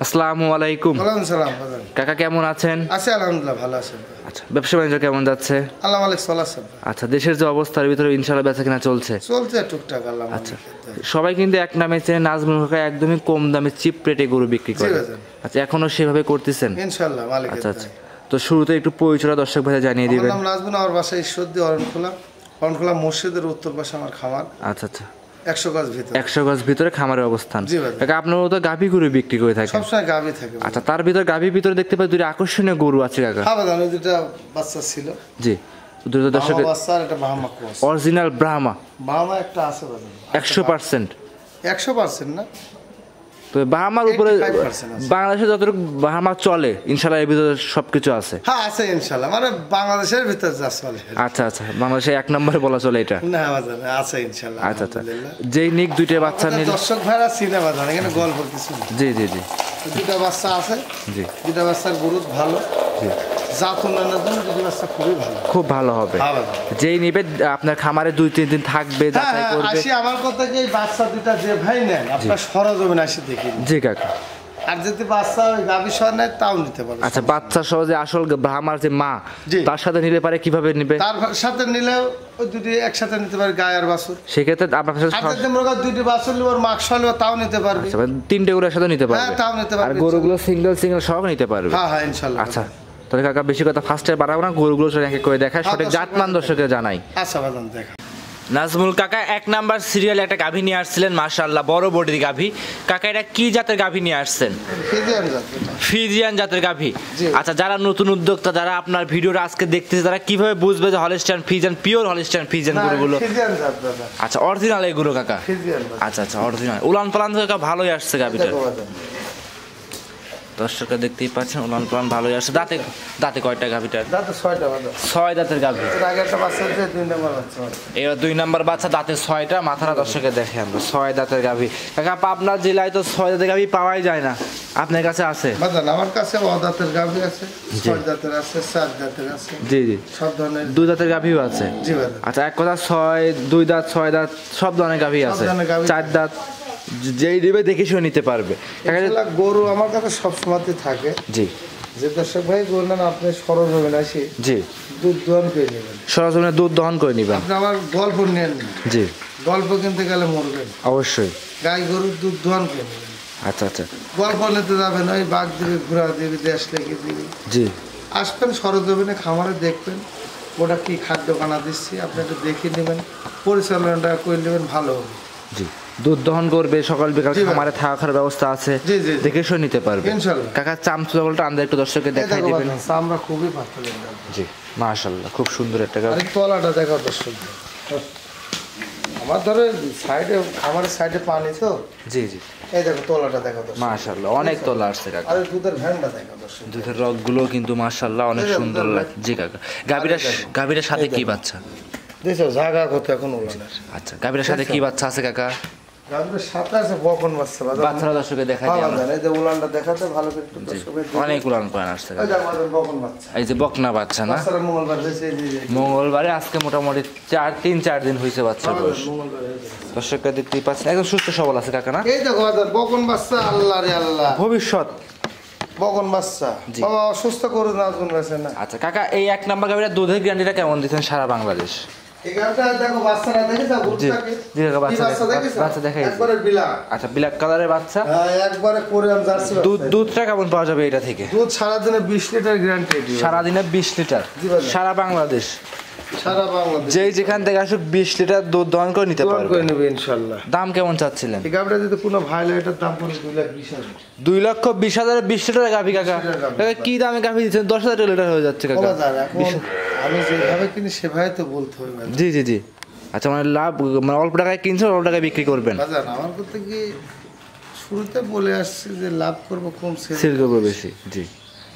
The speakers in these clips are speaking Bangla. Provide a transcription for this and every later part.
আসসালামু আলাইকুম। ওয়ালাইকুম সালাম বাজান। কাকা কেমন আছেন? আছি আলহামদুলিল্লাহ, ভালো আছেন? আচ্ছা, ব্যবসা বাণিজ্য কেমন যাচ্ছে? আল্লাহ মালিক চলাছে। আচ্ছা, দেশের যে অবস্থার ভিতরে ইনশাআল্লাহ বেচা কিনা চলছে? চলছে টুকটাক আল্লাহ মালিক। আচ্ছা, সবাই কিন্তু এক নামে চেনে নাজমুল কাকা, একদমই কম দামে চিপ রেটে গরু বিক্রি করে। আচ্ছা, এখনো সেভাবে করতেছেন? ইনশাআল্লাহ মালিক। আচ্ছা আচ্ছা, তো শুরুতে একটু পরিচয় দর্শক ভাই জানিয়ে দিবেন। আমার নাম নাজমুল, আমার বাসা ঈশ্বরদী অরণখোলা মসজিদের উত্তর পাশে আমার খামার। আচ্ছা আচ্ছা, 100 গজ ভিতরে। 100 গজ ভিতরে খামারের অবস্থান। জি ভাই। কাকা আপনারা তো গাভী গরু বিক্রি করে থাকেন? সবসময় গাভী থাকে। আচ্ছা, তার ভিতরে গাভীর ভিতরে দেখতে পাই দুটো আকর্ষণীয় গরু আছে কাকা। হ্যাঁ বাজান, ওই দুটো বাচ্চা ছিল। জি, দুটো দর্শক বাচ্চা আর একটা বাহামা ক্রস। অরিজিনাল ব্রাহ্মা। বাহামা একটা আছে বাজান। 100%। 100% না, তো বাহামার উপরে বাংলাদেশে যতটুকু বাহামা চলে ইনশাআল্লাহ এর ভিতরে সবকিছু আছে। হ্যাঁ আছে ইনশাআল্লাহ, মানে বাংলাদেশের ভিতরে যা চলে। আচ্ছা আচ্ছা, বাংলাদেশে এক নম্বরে বলা চলে এটা? না বাজান, আছে ইনশাআল্লাহ। আচ্ছা আচ্ছা, যেই নিক দুইটা বাচ্চা নিল। দর্শক ভাইরা চিনে বাজান, এখানে গল্প কিছু। জি জি জি, দুটা বাচ্চা আছে। জি, দুটা বাচ্চার গ্রোথ ভালো। জি, জাত উন্নয়নের জন্য দুটো বাচ্চা খুবই ভালো, খুব ভালো হবে। যেই নিবে আপনার খামারে 2-3 দিন থাকবে, যাচাই করবে। আসি আমার কথা কি, এই বাচ্চা দুটা যে ভাই নেন আপনার সরজমিন আসি দেখি। জি কাকা। আর যদি বাচ্চা ওই গাভী সহ নেয় তাও নিতে পারবে। আচ্ছা, বাচ্চা সহ যে আসল ব্রাহ্মার যে মা, তার সাথে নিলে পারে কিভাবে নিবে? তার সাথে নিলেও ওই দুটি একসাথে নিতে পারে, গায় আর বাছুর। সেক্ষেত্রে আপনার সাথে আর যদি মনে করেন দুটি বাছুর নিব, মাংস হলেও তাও নিতে পারবে। আচ্ছা, 3টে গরু একসাথে নিতে পারবে? হ্যাঁ, তাও নিতে পারবে। আর গরুগুলো সিঙ্গেল সহ নিতে পারবে? হ্যাঁ হ্যাঁ ইনশাআল্লাহ। আচ্ছা, তাহলে কাকা বেশি কথা ফার্স্টে বাড়াবো না, গরুগুলো এক এক করে দেখায়, সঠিক জাতমান দর্শককে জানাই। আচ্ছা বাজান, দেখা। নাজমুল কাকা 1 নাম্বার সিরিয়ালে একটা গাভী নিয়ে আসছিলেন, মাশাআল্লাহ বড় বডির গাভী। কাকা এটা কি জাতের গাভী নিয়ে আসছেন? ফ্রিজিয়ান জাতের গাভী। আচ্ছা, যারা নতুন উদ্যোক্তা, যারা আপনার ভিডিওটা আজকে দেখতেছে, তারা কিভাবে বুঝবে যে Holstein Friesian, pure Holstein Friesian গরুগুলো? আচ্ছা, অরিজিনাল এগুলো কাকা? আচ্ছা আচ্ছা, অরিজিনাল। উলান পালান কাকা ভালোই আসছে গাভীটা, দর্শকরা দেখতেই পাচ্ছেন, উলান পালান ভালোই আসছে। দাঁতে দাঁতে কয়টা গাভীটার? দাঁতে 6টা বাজান। 6 দাঁতের গাভী। এর আগে একটা বাচ্চা আছে, 2 নাম্বার বাচ্চা। এবার 2 নাম্বার বাচ্চা, দাঁতে 6টা। মাথাটা দর্শকে দেখে আমরা, 6 দাঁতের গাভী। কাকা পাবনা জেলায় তো 6 দাঁতের গাভী পাওয়াই যায় না, আপনার কাছে আছে? বাজান আমার কাছে দাঁতের গাভী আছে, 6 দাঁতের আছে, 4 দাঁতের আছে। জি জি, সব ধরনের। 2 দাঁতের গাভীও আছে? জি বাজান। আচ্ছা, এক কথা 2 দাঁত 6 দাঁত সব ধরনের গাভী আছে, 4 দাঁত যেই দিবে দেখে শুনে নিতে পারবে। গরু আমার কাছে সবসময় থাকে। জি, যে দর্শক ভাই বললেন আপনি সরজমিন আসি, জি, দুধ দহন করে নেবেন, সরজমিনে দুধ দহন করে নেবেন। আপনি আমার গল্প নেন। জি, গল্প কিনতে গেলে মরবেন অবশ্যই। গাই গরুর দুধ দহন করে নেবেন। আচ্ছা আচ্ছা, গল্প নিতে যাবেন, ওই বাঘ দিবে, ঘোড়া দিবে, দেশ লেগে দিবে। জি, আসবেন সরজমিনে, খামারে দেখবেন ওটা কি খাদ্য কানা দিচ্ছি, আপনি একটু দেখে নেবেন, পরিচালনাটা করে নেবেন, ভালো হবে। জি, দুধ দহন করবে, সকাল বিকাল খামারে থাকার ব্যবস্থা আছে, দেখে শুনে নিতে পারবে ইনশাআল্লাহ। কাকা চামচুলটা আন্দাজ একটু দর্শককে দেখাই দিবেন। আমরা খুবই পাতলা। জি, মাশাআল্লাহ খুব সুন্দর একটা গাভী। আরে তলাটা দেখাও দর্শক। আমার ধরে সাইডে, খামারের সাইডে পানি তো। জি জি, এই দেখো তলাটা দেখাও দর্শক। মাশাআল্লাহ অনেক তলা আসছে কাকা। আরে দুধের ভ্যানটা দেখাও দর্শক। দুধের রগগুলো কিন্তু মাশাআল্লাহ অনেক সুন্দর লাগছে। জি কাকা, গাভীটার সাথে কি বাচ্চা? দেখো জায়গা কত এখন ওলানের। আচ্ছা, গাভীটার সাথে কি বাচ্চা আছে কাকা? গাভীটার সাথে আছে বকন বাচ্চা। বাচ্চারা দর্শকে দেখাই দিই আমরা। এই যে উলানটা দেখাতে ভালো করে একটু দর্শকদের। অনেক উলান পান আসছে। এই যে আমাদের বকন বাচ্চা। এই যে বকনা বাচ্চা না? বাচ্চারা মঙ্গলবার হয়েছে। মঙ্গলবারে আজকে মোটামুটি 3-4 দিন হয়েছে বাচ্চা বয়স। দর্শকরা দেখতেই পাচ্ছেন একদম সুস্থ সবল আছে কাকা না? এই দেখো আমাদের বকন বাচ্চা। আল্লাহ রে আল্লাহ, ভবিষ্যৎ বকন বাচ্চা। বাবা অসুস্থ করে না কোন আছে না। আচ্ছা কাকা, এই 1 নাম্বার গাভীটা দুধের গ্যারান্টিটা কেমন দিচ্ছেন সারা বাংলাদেশ? এই গাভীটা দেখো, বাচ্চাটা দেখেছো? গুড়টাকে জি কাকা, বাচ্চা দেখাই। একবারে ব্ল্যাক। আচ্ছা, ব্ল্যাক কালারের বাচ্চা। হ্যাঁ, একবারে কোরিয়ান জার্সি। দুধটা কেমন পাওয়া যাবে এটা থেকে? দুধ সারা দিনে 20 লিটার গ্যারান্টি। সারা দিনে 20 লিটার? সারা বাংলাদেশ? সারা বাংলাদেশ যেই যেখান থেকে আসুক 20 লিটার দুধ দহন করে নিতে পারবে। করে নেবে ইনশাআল্লাহ। দাম কেমন চাচ্ছিলেন? এই গাভীটা যদি কোনো ভাই লাগে, এটার দাম পড়ে 2,20,000। 2,20,000 20 লিটার গাভী কাকা? কাকা কি দামে গাভী দিচ্ছেন? 10,000 লিটার হয়ে যাচ্ছে কাকা। আমি যেভাবে কিনি সেভাবে তো বলতে হবে। জি জি জি। আচ্ছা, মানে লাভ, মানে অল্প টাকায় কিনছেন, অল্প টাকায় বিক্রি করবেন? বাজার আমার করতে কি শুরুতে বলে আসছে যে লাভ করবো কম, সেল করবো বেশি। জি,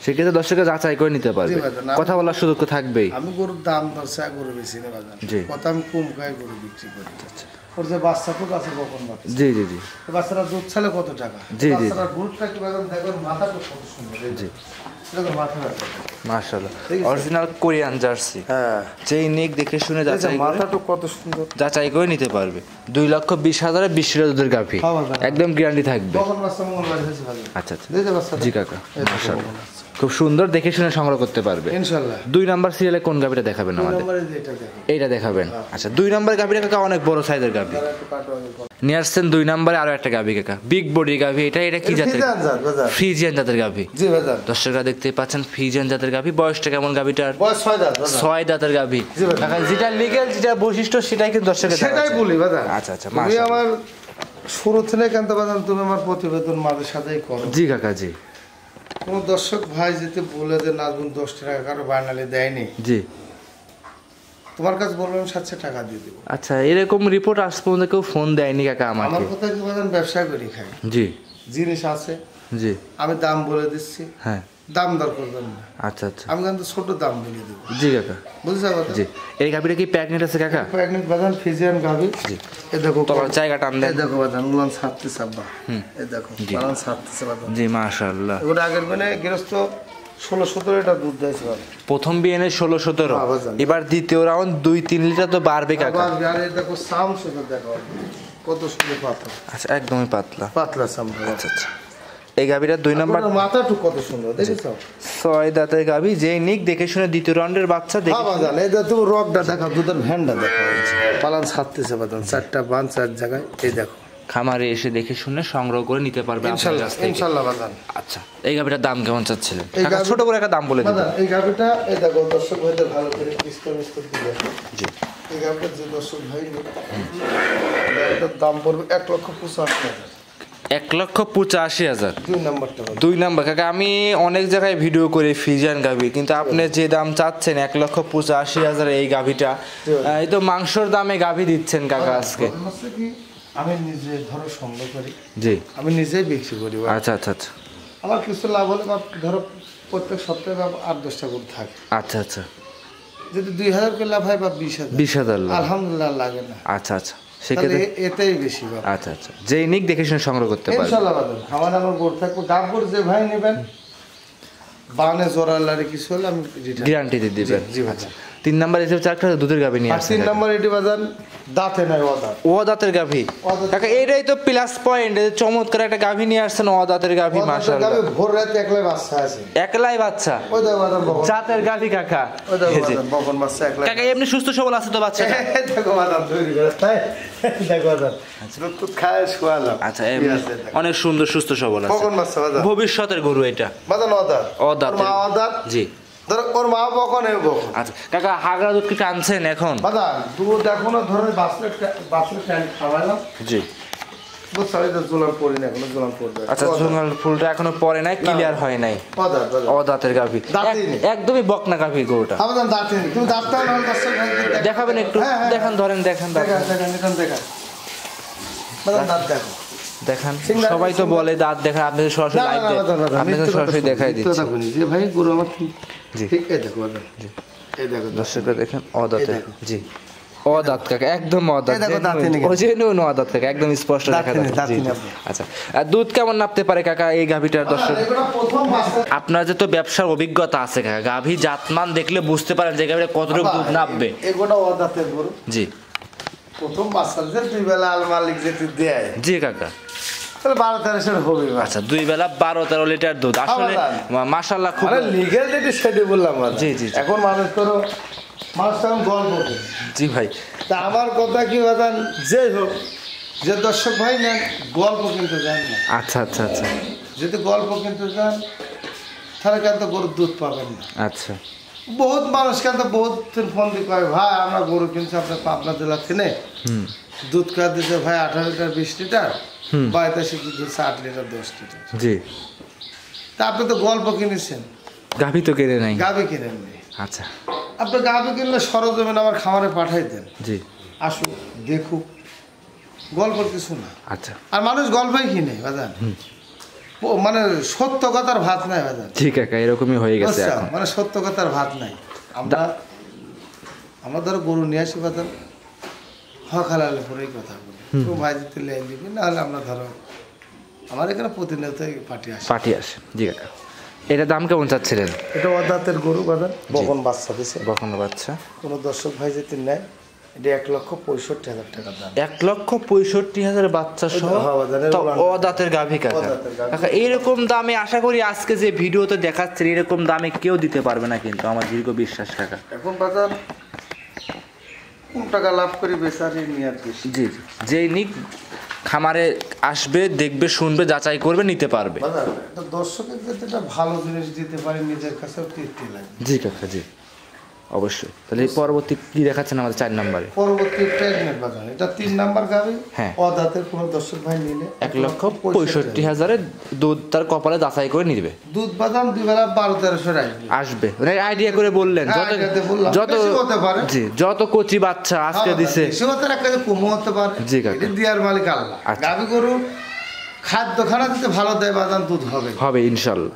সেক্ষেত্রে দর্শকরা যাচাই করে নিতে পারবে, কথা বলার সুযোগ তো থাকবেই। আমি গরুর দাম ধরছে, গরু বেশি না বাজার। কথা আমি কম খাই গরু বিক্রি করি। আচ্ছা, ওর যে বাচ্চা তো আছে কখন বাচ্চা। জি জি জি, বাচ্চারা দুধ ছালে কত টাকা। জি জি, বাচ্চারা দুধটা কি বাজার দেখো, মাথাটা কত সুন্দর। জি, দেখো মাথাটা মাশাআল্লাহ অরিজিনাল কোরিয়ান জার্সি। হ্যাঁ যেই নিক দেখে শুনে যাচাই করে মাথাটা কত সুন্দর যাচাই করে নিতে পারবে। 2,20,000 20 লিটার দুধের গাভী, একদম গ্যারান্টি থাকবে। কখন বাচ্চা মঙ্গলবার হয়েছে ভালো। আচ্ছা আচ্ছা দিতে বাচ্চা জি কাকা মাশাআল্লাহ খুব সুন্দর দেখে শুনে সংগ্রহ করতে পারবে ইনশাআল্লাহ। 2 নাম্বার সিরিয়ালে কোন গাভীটা দেখাবেন আমাদের? নম্বরে যেটা দেখো এইটা দেখাবেন। আচ্ছা 2 নাম্বার গাভীটা কাকা অনেক বড় সাইজের গাভী নিয়ে আসছেন। 2 নাম্বারে আরো একটা গাভী কাকা, বিগ বডির গাভী। এটা কি জাতের? ফ্রিজিয়ান জাতের গাভী। জি বাজার দর্শকরা দেখতে পাচ্ছেন ফ্রিজিয়ান জাতের গাভী। বয়সটা কেমন গাভীটার? বয়স 6 দাঁত। 6 দাঁতের গাভী কাকা। যেটা লিগ্যাল যেটা বৈশিষ্ট্য সেটাই কিন্তু দর্শকের সেটাই বলি বাজার। আচ্ছা আচ্ছা তুমি আমার শুরু থেকে কেন বাজার তুমি আমার প্রতিবেদন মাঝে সাথেই করো। জি কাকা জি। কোন দর্শক ভাই যেতে বলে যে নাজবুল 10 টাকা কারো বানালে দেয়নি, জি তোমার কাছে বললাম 700 টাকা দিয়ে দেবো। আচ্ছা এরকম রিপোর্ট আজ পর্যন্ত কেউ ফোন দেয়নি কাকা আমাকে। আমার কথা কি বাজার ব্যবসা করি খাই, জি জিনিস আছে, জি আমি দাম বলে দিচ্ছি, হ্যাঁ দাম দর করবেন না। আচ্ছা আচ্ছা আমি কিন্তু ছোট দাম বলে দেবো। জি কাকা বুঝতে পারছো? জি এই গাভীটা কি প্রেগনেন্ট আছে কাকা? প্রেগনেন্ট বাজার ফিজিয়ান গাভী। জি এই দেখো তোমার জায়গা টান দেন। এই দেখো বাজার উলান 37 সাব্বা। এই দেখো উলান 37 বাজার। জি মাশাআল্লাহ। ওটা আগের মানে গৃহস্থ 16-17 লিটার দুধ দেয় স্যার। প্রথম বিএনএ 16-17, এবার দ্বিতীয় রাউন্ড 2-3 লিটার তো বাড়বে কাকা। আর এই দেখো সাম সুন্দর দেখো কত সুন্দর পাতলা। আচ্ছা একদমই পাতলা পাতলা সাম। আচ্ছা আচ্ছা এই গাভীটা 2 নাম্বার মাথাটা কত সুন্দর দেখেছো? 6 দাঁতের গাভী। যেই নিক দেখে শুনে দ্বিতীয় রাউন্ডের বাচ্চা দেখে। হ্যাঁ বাজান এই দেখো রকটা দেখো, দুধের ভ্যানটা দেখো, পালান 37 বাজান, 4টা বান 4 জায়গায়। এই দেখো খামারে এসে দেখে শুনে সংগ্রহ করে নিতে পারবে ইনশাআল্লাহ ইনশাআল্লাহ বাজান। আচ্ছা এই গাভীটার দাম কেমন চাচ্ছিলেন কাকা? ছোট করে একটা দাম বলে দিন। বাজান এই গাভীটা এই দেখো দর্শক ভাইদের ভালো করে মিস্টার দিবে। জি এই গাভীটা যে দর্শক ভাই এটার দাম পড়বে 1,85,000। 1,85,000 2 নাম্বারটা 2 নাম্বার কাকা। আমি অনেক জায়গায় ভিডিও করে ফ্রিজিয়ান গাভী, কিন্তু আপনি যে দাম চাচ্ছেন 1,85,000 এই গাভীটা, এই তো মাংসর দামে গাভী দিচ্ছেন কাকা আজকে। আমি নিজে ধরো সংগ্রহ করি, জি আমি নিজেই বিক্রি করি। আচ্ছা আচ্ছা আচ্ছা আমার কিছু লাভ হলে ধরো প্রত্যেক সপ্তাহে 8-10টা করে থাকে। আচ্ছা আচ্ছা যদি 2,000 করে লাভ হয় বা 20,000 আলহামদুলিল্লাহ লাগে না। আচ্ছা আচ্ছা সেক্ষেত্রে এটাই বেশি। আচ্ছা আচ্ছা যেই নিক দেখে শুনে সংগ্রহ করতে পারবেন ইনশাআল্লাহ বাজান। আমার গোড় থাকবো গাবপুর যে ভাই নেবেন বানে জোরালারে কিছু হলে আমি গ্যারান্টি দিয়ে দিবেন। জি ভাই। 3 নাম্বার এসে 4টা দুধের গাভী নিয়ে আসেন। 3 নাম্বার এটি বাজান দাঁতে নাই ও দাঁতের গাভী কাকা। এটাই তো প্লাস পয়েন্ট, চমৎকার একটা গাভী নিয়ে আসছেন ও দাঁতের গাভী মাশাআল্লাহ। ভোর রাতে একলাই বাচ্চা আছে, একলাই বাচ্চা। ওই দেখো বাজান জাতের গাভী কাকা। ওই দেখো বাজান বকন বাচ্চা একলাই কাকা এমনি সুস্থ সবল আছে তো বাচ্চা? দেখো বাজান তৈরি করে তাই দেখো বাজান দুধ খায় শোয়ালাম। আচ্ছা অনেক সুন্দর সুস্থ সবল আছে। বকন বাচ্চা বাজান ভবিষ্যতের গরু এটা বাজান ও দাঁত মা ও দাঁত। জি ধরো ওর মা বকন এ বকন। আচ্ছা কাকা হাগড়া দুধ কি টানছেন এখন? বাজান দুধ এখনো ধরো বাছলে ট্যাঙ্ক খাওয়ালাম। জি বুঝছো এই জোলান পড়ি না এখনো, জোলান পড়বে। আচ্ছা জোলান ফুলটা এখনো পড়ে নাই, ক্লিয়ার হয় নাই। ও দাঁতের গাভী একদমই বকনা গাভী গরুটা। বাজান দাঁত নেই, তুমি দাঁতটা না দর্শক দেখাবেন একটু? দেখান ধরেন দেখান দেখেন দেখেন বাজান দাঁত দেখো দেখান। সবাই তো বলে দাঁত দেখান, আপনি তো সরাসরি লাইভ আপনি তো সরাসরি দেখাই দিচ্ছেন। যে ভাই গরু আমার ঠিক এই দেখো বাজান জি এই দেখো দর্শকরা দেখেন অদাঁতের। জি অদাঁত কাকা একদম অদাঁত, ও অদাঁত কাকা একদম স্পষ্ট দেখা যাচ্ছে। আচ্ছা আর দুধ কেমন নাপতে পারে কাকা এই গাভীটার? দর্শক আপনার যে তো ব্যবসার অভিজ্ঞতা আছে কাকা, গাভী জাতমান দেখলে বুঝতে পারেন যে গাভীটা কতটুকু দুধ নাপবে। এগুলো অদাঁতের গরু। জি প্রথম বাচ্চা যে 2 বেলা আল মালিক যেতে দেয়। জি কাকা 12-13 হবে। আচ্ছা 2 বেলা 12-13 লিটার দুধ আসলে মাশাআল্লাহ খুব লিগ্যাল যেটি সেটি বললাম। জি জি এখন মানুষ তো মানুষ তখন গল্প করে। জি ভাই তা আমার কথা কি বাজান যে হোক যে দর্শক ভাই নেন গল্প কিনতে যান না। আচ্ছা আচ্ছা আচ্ছা যদি গল্প কিনতে যান তাহলে কেন তো গরুর দুধ পাবেন না। আচ্ছা বহুত মানুষ কেন তো বহুত ফোন দিয়ে কয় ভাই আমরা গরু কিনছি আপনার পাবনা জেলা থেকে, দুধ খাওয়া দিতে ভাই 18 লিটার 20 লিটার, বাড়িতে এসে দুধ হচ্ছে 8 লিটার 10 লিটার। জি তা আপনি তো গল্প কিনেছেন, গাভী তো কিনে নাই। গাভী কিনেন নি। আচ্ছা আপনি গাভী কিনলে সরজমিন আমার খামারে পাঠাই দেন, জি আসুক দেখুক, গল্প কিছু না। আচ্ছা আর মানুষ গল্পই কিনে বাজান, মানে সত্য কথার ভাত নাই বাজান। ঠিক আছে এরকমই হয়ে গেছে এখন, মানে সত্য কথার ভাত নাই। আমরা ধরো গরু নিয়ে আসি বাজান, হকালালে পরেই কথা বলি, তো ভাই যদি লেন দিবি, নাহলে আমরা ধরো আমার এখানে প্রতিনিয়ত পার্টি আসে। জি কাকা এটা দাম কেমন চাচ্ছিলেন? এটা অদাতের গরু বাজার, বকন বাচ্চা দিছে। বকন বাচ্চা। কোন দর্শক ভাই যদি নেয় এটা 1,65,000 টাকা দাম। 1,65,000 বাচ্চা সহ অদাতের গাভী কাকা। কাকা এরকম দামে আশা করি আজকে যে ভিডিওতে দেখাচ্ছে এরকম দামে কেউ দিতে পারবে না, কিন্তু আমার দীর্ঘ বিশ্বাস কাকা। এখন বাজার কোন টাকা লাভ করে বেচারি নিয়ে আর বেশি। জি জি, যেই নিক খামারে আসবে, দেখবে, শুনবে, যাচাই করবে, নিতে পারবে। দর্শকের যেটা ভালো জিনিস দিতে পারে নিজের কাছেও তৃপ্তি লাগে। জি কাকা, জি অবশ্যই। তাহলে পরবর্তী কি দেখাচ্ছেন আমাদের 4 নম্বরে? পরবর্তী প্রেগনেন্ট বাজার, এটা 3 নাম্বার গাভী। হ্যাঁ, অদাতের কোন দর্শক ভাই নিলে 1,65,000 দুধ তার কপালে যাচাই করে নিবে। দুধ বাদাম 2 বেলা 12-1300 আসবে। মানে আইডিয়া করে বললেন যত হতে পারে। জি, যত কচি বাচ্চা আজকে দিছে সেটা একটা কমও হতে পারে। জি কাকা, এটা দিয়ার মালিক আল্লাহ। গাভী গরু খাদ্য খানা দিতে ভালো দেয়, বাদাম দুধ হবে ইনশাআল্লাহ।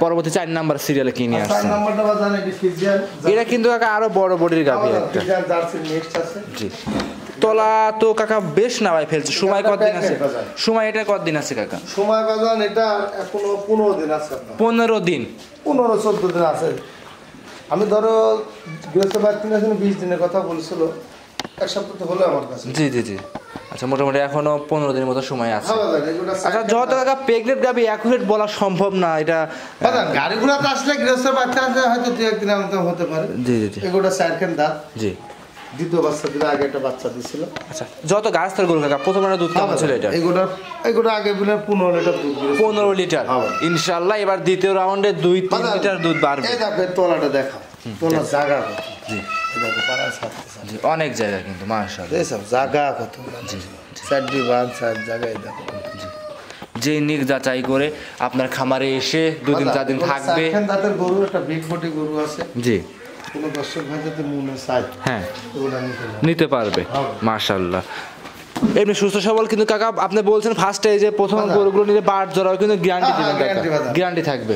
পরবর্তী 4 নাম্বার সিরিয়ালে কি নিয়ে আসছেন? 4 নাম্বারটা বাদাম এটি ফিজিয়ান। এটা কিন্তু কাকা আরো বড় বডির গাভী একটা। ফিজিয়ান জার্সি নেক্সট আছে। জি, তলা তো কাকা বেশ নামাই ফেলছে। সময় কতদিন আছে? সময় এটা কতদিন আছে কাকা? সময় বাদাম এটা এখনো 15 দিন আছে। 15 দিন, 15-14 দিন আছে। আমি ধরো বৃহস্পতিবার 20 দিনের কথা বলছিল, এক সপ্তাহ তো হলো আমার কাছে। জি জি জি, আচ্ছা মোটামুটি এখনো 15 দিনের মতো সময় আছে। আচ্ছা, যত টাকা প্রেগনেন্ট গাভী অ্যাকুরেট বলা সম্ভব না, এটা গাড়িগুলোতে আসলে গৃহস্থের বাচ্চা আছে হয়তো 2-1 দিনের মতো হতে পারে। জি জি জি, এগুলো 4 খান দাঁত। জি, দ্বিতীয় বাচ্চা দিলে আগে একটা বাচ্চা দিছিল। আচ্ছা, যত গাছটার গরু কাকা প্রথমে দুধ কেমন ছিল এটা? এগুলো আগে বলে 15 লিটার দুধ দিয়েছে। 15 লিটার। ইনশাআল্লাহ এবার দ্বিতীয় রাউন্ডে 2-3 লিটার দুধ বাড়বে। এই দেখো তলাটা দেখো, তলা জায়গা কত। জি, দেখো পাড়া ছাড়তেছে। জি, অনেক জায়গা কিন্তু মাশাআল্লাহ। এই সব জায়গা কত। জি, 4 জায়গায় দেখো। জি, যে নিক যাচাই করে আপনার খামারে এসে 2-4 দিন থাকবে। তাদের গরু একটা বিগ বডি গরু আছে। জি, কোনো দর্শক ভাই যাতে মনে চায় হ্যাঁ নিতে পারবে মাশাআল্লাহ। এমনি সুস্থ সবল কিন্তু কাকা আপনি বলছেন ফার্স্টে যে প্রথম গরুগুলো নিলে বাট জড়াও কিন্তু গ্যারান্টি দিবেন কাকা, গ্যারান্টি থাকবে।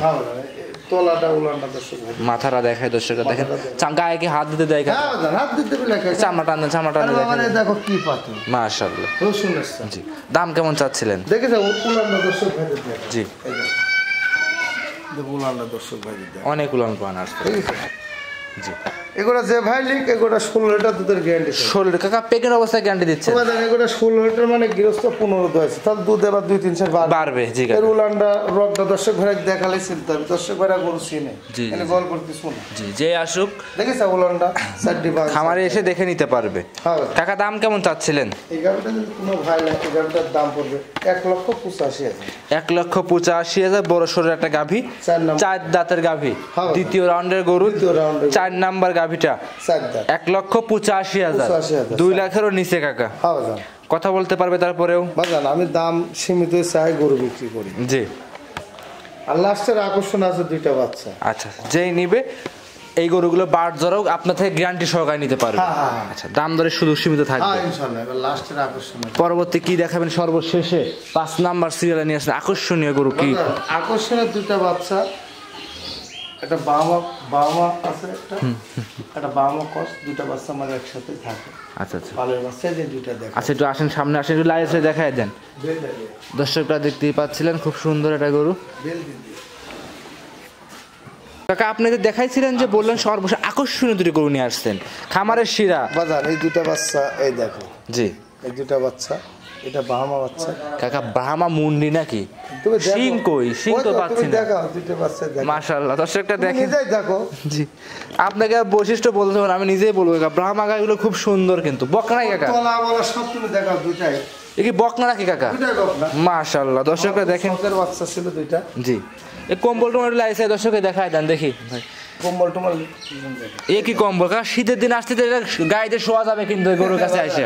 তলাটা উলানটা দর্শক ভাই মাথাটা দেখায়, দর্শকরা দেখেন, গায়ে কি হাত দিতে দেয় কাকা? হ্যাঁ হাত দিতে বলে চামড়া টানে দেখেন, দেখো কি পাতে মাশাআল্লাহ। খুব সুন্দর। জি, দাম কেমন চাচ্ছিলেন? দেখেছো উলানটা দর্শক ভাই দেখো। জি, দেখো উলানটা দর্শক ভাই দেখো, অনেক উলান পান আসছে। জি, এগুলো যে ভাই লিখ এগুলো 16 লিটার দুধের গ্যারান্টি। 16 লিটার কাকা প্যাকেট অবস্থায় গ্যারান্টি দিচ্ছে। এগুলো 16 লিটার মানে গৃহস্থ 15 দইছে, তাহলে দুধ এবার 2-3 সের বাড়বে। জি কাকা, এর উলানটা রগটা দর্শক ভাই দেখালে চিন্তা হবে, দর্শক ভাই গরু চিনে। এখানে গল্প করতে শুনো। জি, যে আসুক দেখেছ উলানটা 4 বাং খামারে এসে দেখে নিতে পারবে। কাকা দাম কেমন চাচ্ছিলেন? এই গাড়িটা যদি কোনো ভাই লাগে এই গাড়িটার দাম পড়বে 1,85,000। 1,85,000 বড় সরের একটা গাভী, 4 দাঁতের গাভী, দ্বিতীয় রাউন্ডের গরু, 4 নাম্বার গাভীটা 4 দাঁত, 1,85,000, 2 লাখেরও নিচে কাকা। কথা বলতে পারবে তারপরেও? বাজান আমি দাম সীমিত চাই, গরু বিক্রি করি। জি, আর লাস্টের আকর্ষণ আছে 2টা বাচ্চা। আচ্ছা, যেই নিবে এই গরুগুলো বাট জরাও আপনার থেকে গ্যারান্টি সহকারে নিতে পারবে। আচ্ছা, দাম দরে শুধু সীমিত থাকবে ইনশাআল্লাহ। এবার লাস্টের আকর্ষণ পরবর্তী কি দেখাবেন সর্বশেষে? 5 নাম্বার সিরিয়ালে নিয়ে আসেন আকর্ষণীয় গরু। কি আকর্ষণীয়? 2টা বাচ্চা, একটা বাবা আছে, একটা বাবা কস, 2টা বাচ্চা আমার একসাথে থাকে। আচ্ছা আচ্ছা, পালের বাচ্চা যে 2টা দেখো। আচ্ছা, একটু আসেন সামনে, আসেন, একটু লাইভে দেখায় দেন। দর্শকরা দেখতেই পাচ্ছিলেন খুব সুন্দর একটা গরু। কাকা আপনি যে দেখাইছিলেন যে বললেন সর্বশেষ আকর্ষণীয় 2টি গরু নিয়ে আসছেন খামারের শিরা বাজার। এই 2টা বাচ্চা এই দেখো। জি, এই 2টা বাচ্চা, এটা বাহামা বাচ্চা কাকা। ব্রাহ্মা মুন্ডি নাকি? সিং কই? সিং তো পাচ্ছি না। দেখো 2টা বাচ্চা দেখো মাশাআল্লাহ, দর্শকটা দেখেন, নিজেই দেখো। জি, আপনাকে বৈশিষ্ট্য বলতে হবে, আমি নিজেই বলবো কাকা ব্রাহ্মা গাইগুলো খুব সুন্দর কিন্তু বকনাই কাকা। তলা বলা সব তুমি দেখো 2টাই। এ কি বকনা নাকি কাকা? 2টাই বকনা মাশাআল্লাহ, দর্শকরা দেখেন। সতের বাচ্চা ছিল 2টা। জি, এই কম্বল টম্বল লাইছে দর্শককে দেখায় দেন দেখি ভাই। কম্বল টম্বল এ কি কম্বল কাকা? শীতের দিন আসতে গাইতে শোয়া যাবে কিন্তু এই গরুর কাছে আসে।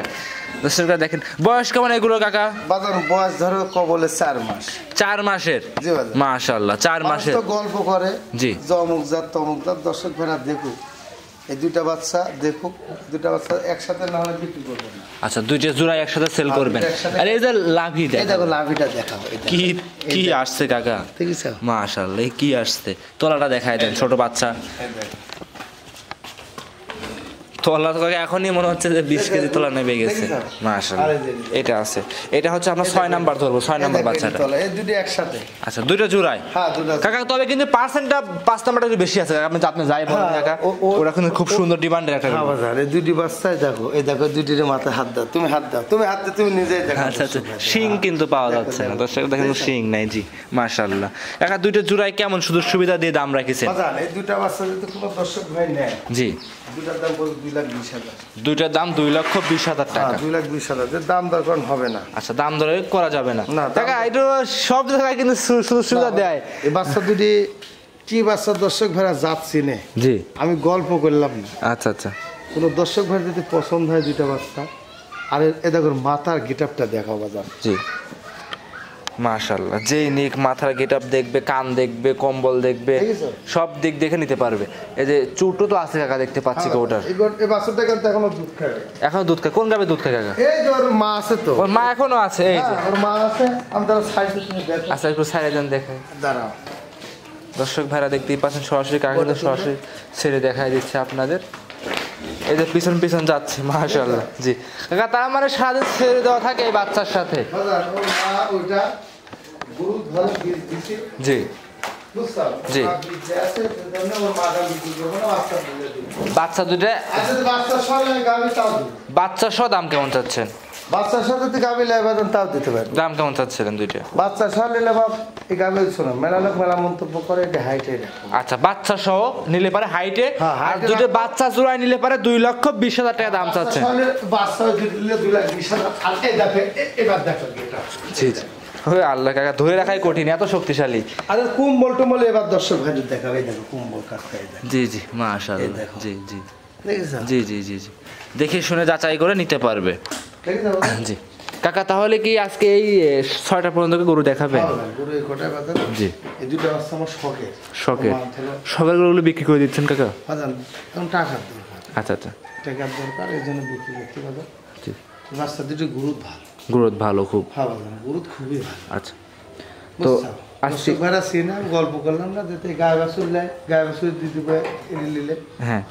দর্শকরা দেখেন, বয়স কেমন এগুলো কাকা? বাজার বয়স ধরো কবলে 4 মাস। 4 মাসের? জি বাজার। মাশাআল্লাহ, 4 মাসের। তো গল্প করে জি, জমুক জাত তমুক জাত। দর্শক ভাইরা দেখুক এই 2টা বাচ্চা, দেখুক 2টা বাচ্চা একসাথে না হলে বিক্রি করবেন না। আচ্ছা, 2টা জোড়া একসাথে সেল করবেন। আর এই যে লাভি এই দেখো লাভিটা দেখাও। কি কি আসছে কাকা? ঠিক আছে মাশাআল্লাহ, কি আসছে? তলাটা দেখায় দেন, ছোট বাচ্চা। তোলা তো এখনই মনে হচ্ছে যে 20 কেজি তোলা নেমে গেছে মাশাআল্লাহ। এটা আছে, এটা হচ্ছে আমরা 6 নাম্বার ধরবো, 6 নাম্বার বাচ্চাটা। এই দুটো একসাথে, আচ্ছা দুইটা জোড়ায়। হ্যাঁ দুটো কাকা তবে কিন্তু পার্সেন্টটা 5 নাম্বারটা একটু বেশি আছে আপনি যাই বলেন কাকা, ওটা কিন্তু খুব সুন্দর ডিমান্ডের একটা। হ্যাঁ বাজার এই দুটি বাচ্চাই দেখো, এই দেখো দুটির মাথায় হাত দাও, তুমি হাত দাও, তুমি হাত দাও, তুমি নিজেই দেখো। আচ্ছা আচ্ছা, শিং কিন্তু পাওয়া যাচ্ছে না দর্শক, দেখেন শিং নাই। জি মাশাআল্লাহ। কাকা দুইটা জোড়ায় কেমন সুযোগ সুবিধা দিয়ে দাম রাখিছেন? বাজার এই দুটো বাচ্চা যদি কোনো দর্শক ভাই নেয়, জি দুটার দাম বলে 2,20,000। দুইটার দাম 2,20,000 টাকা। 2,20,000 দাম দরকার হবে না। আচ্ছা দাম দরে করা যাবে না না, টাকা, এটা সব জায়গায় কিন্তু সুযোগ সুবিধা দেয়। এই বাচ্চা দুটি কি বাচ্চা দর্শক ভাইরা যাচ্ছি নে, জি আমি গল্প করলাম না। আচ্ছা আচ্ছা, কোনো দর্শক ভাই যদি পছন্দ হয় দুইটা বাচ্চা, আর এ দেখো মাথার গেটআপটা দেখাও বাজার। জি মাশাআল্লাহ, যেই নিক মাথার গেটআপ দেখবে, কান দেখবে, কম্বল দেখবে, সব দিক দেখে নিতে পারবে। এই যে চুটো তো আছে কাকা, দেখতে পাচ্ছি ওটার। এই বাচ্চাটা কিন্তু এখনো দুধ খায়, এখনো দুধ খায়। কোন গাবে দুধ খায় কাকা? এই যে ওর মা আছে তো, ওর মা এখনো আছে। এই যে ওর মা আছে, আমি তার সাইডে দেখো। আচ্ছা একটু সাইডে দেন, দেখে দাঁড়াও। দর্শক ভাইরা দেখতেই পাচ্ছেন, সরাসরি কাকা কিন্তু সরাসরি ছেড়ে দেখাই দিচ্ছে আপনাদের। এই যে পিছন পিছন যাচ্ছে মাশাআল্লাহ। জি কাকা, তার মানে সারাদিন ছেড়ে দেওয়া থাকে এই বাচ্চার সাথে। বাজার ওর মা ওইটা গরু ধরে দিছে। জি বুঝছাও? জি। আছে জন্য ওর মা গাবি দিবে না, বাচ্চা দিলে দিবে। বাচ্চা দুটো, আচ্ছা বাচ্চা সরে গাবি তাও দিবে। বাচ্চা সহ দাম কেমন চাচ্ছেন? বাচ্চার সাথে তুই গাবি লেবাদন তাও দিতে পারবি। দাম কেমন চাচ্ছিলেন দুইটা? বাচ্চা সহ নিলে বাপ এই গাবি শোনো, মেলা লোক মেলা মন্তব্য করে এটা হাইটে রাখো। আচ্ছা বাচ্চা সহ নিলে পারে হাইটে, হ্যাঁ, আর হাইটে দুটো রাখো। বাচ্চা জোড়ায় নিলে পারে 2,20,000 টাকা দাম চাচ্ছেন। বাচ্চা দিলে 2,20,000। আর এই দেখো এবার দেখো এটা। জি জি, ওই আল্লাহ কাকা, ধরে রাখাই কঠিন, এত শক্তিশালী। আরে কুম্বল টুম্বল এবার দর্শক ভাই দেখাবে, এই দেখো কুম্বল কাটতে, এই দেখো। জি জি মাশাআল্লাহ। দেখো। জি জি দেখেছো? জি জি জি জি, দেখে শুনে যাচাই করে নিতে পারবে। দেখেছো? জি কাকা, তাহলে কি আজকে এই 6টা পর্যন্ত গরু দেখাবে? গরু এই কোটায় বাজার। জি এই দুটো বাচ্চা আমার শখের। শখের। শখের গরুগুলো বিক্রি করে দিচ্ছেন কাকা? বাজান এখন টাকার দরকার, আচ্ছা আচ্ছা, টাকার দরকার, এই জন্য বিক্রি করতে বাজার। জি বাচ্চা দুটো গরু ভালো, গ্রোথ ভালো খুব। হ্যাঁ বাজান গরু খুবই ভালো। আচ্ছা তো আজকে ভাড়া সিনা গল্প করলাম না, যাতে গায়ে বাছুর লাই, গায়ে বাছুর দিতে পারে নিলে। হ্যাঁ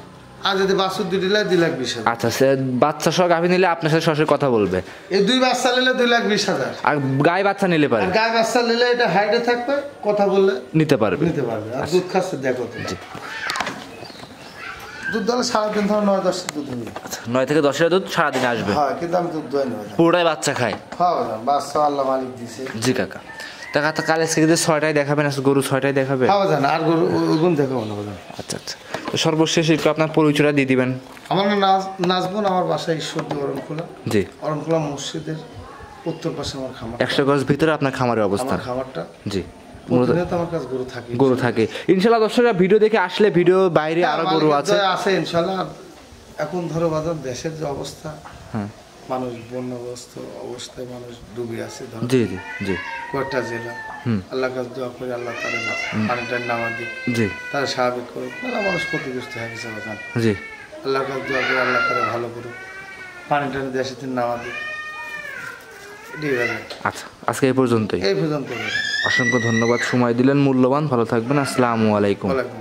আর যদি বাছুর দুটি লাই 2,20,000। আচ্ছা, সে বাচ্চা সহ গাভী নিলে আপনার সাথে সরাসরি কথা বলবে। এই দুই বাচ্চা নিলে 2,20,000। আর গায়ে বাচ্চা নিলে পারে, আর গায়ে বাচ্চা নিলে এটা হাইটে থাকবে, কথা বললে নিতে পারবে। নিতে পারবে। আর দুধ খাচ্ছে দেখো তো, দুধ দলে সারাদিন ধরো 9-10 দুধ হবে। 9 থেকে 10 লিটার দুধ সারাদিন আসবে। হ্যাঁ কিন্তু আমি দুধ দই নেবো, পুরোটাই বাচ্চা খায়। হ্যাঁ বাচ্চা আল্লাহ মালিক দিছে। জি কাকা, টাকা তো কাল আজকে যদি 6টাই দেখাবেন, আজকে গরু 6টাই দেখাবে। হ্যাঁ জান, আর গরু ওগুন দেখাবো না বাজান। আচ্ছা আচ্ছা, তো সর্বশেষ একটু আপনার পরিচয়টা দিয়ে দিবেন। আমার নাজবুন, আমার বাসা ঈশ্বরদী অরণখোলা। জি অরণখোলা মসজিদের উত্তর পাশে আমার খামার। 100 গজ ভিতরে আপনার খামারের অবস্থান। আমার খামারটা জি প্রতিনিয়ত আমার কাছে গরু থাকে। গরু থাকে ইনশাআল্লাহ। দর্শকরা ভিডিও দেখে আসলে, ভিডিও বাইরে আরো গরু আছে ইনশাআল্লাহ। এখন ধরো বাজার দেশের যে অবস্থা, হ্যাঁ মানুষ বন্যাগ্রস্ত অবস্থায় মানুষ ডুবে আছে। ধরো জি জি জি কয়েকটা জেলা, আল্লাহ কাছে দোয়া করে আল্লাহ তাদের পানিটার নামা দিক, জি তারা স্বাভাবিক করুক। মেলা মানুষ ক্ষতিগ্রস্ত হয়ে গেছে বাজান। জি আল্লাহ কাছে দোয়া করে আল্লাহ তারা ভালো করুক, পানি টানি দেশে নামা দিক। এটাই বাজার। আচ্ছা, আজকে এই পর্যন্তই। এই পর্যন্ত। অসংখ্য ধন্যবাদ, সময় দিলেন মূল্যবান। ভালো থাকবেন, আসসালামু আলাইকুম। ওয়ালাইকুম।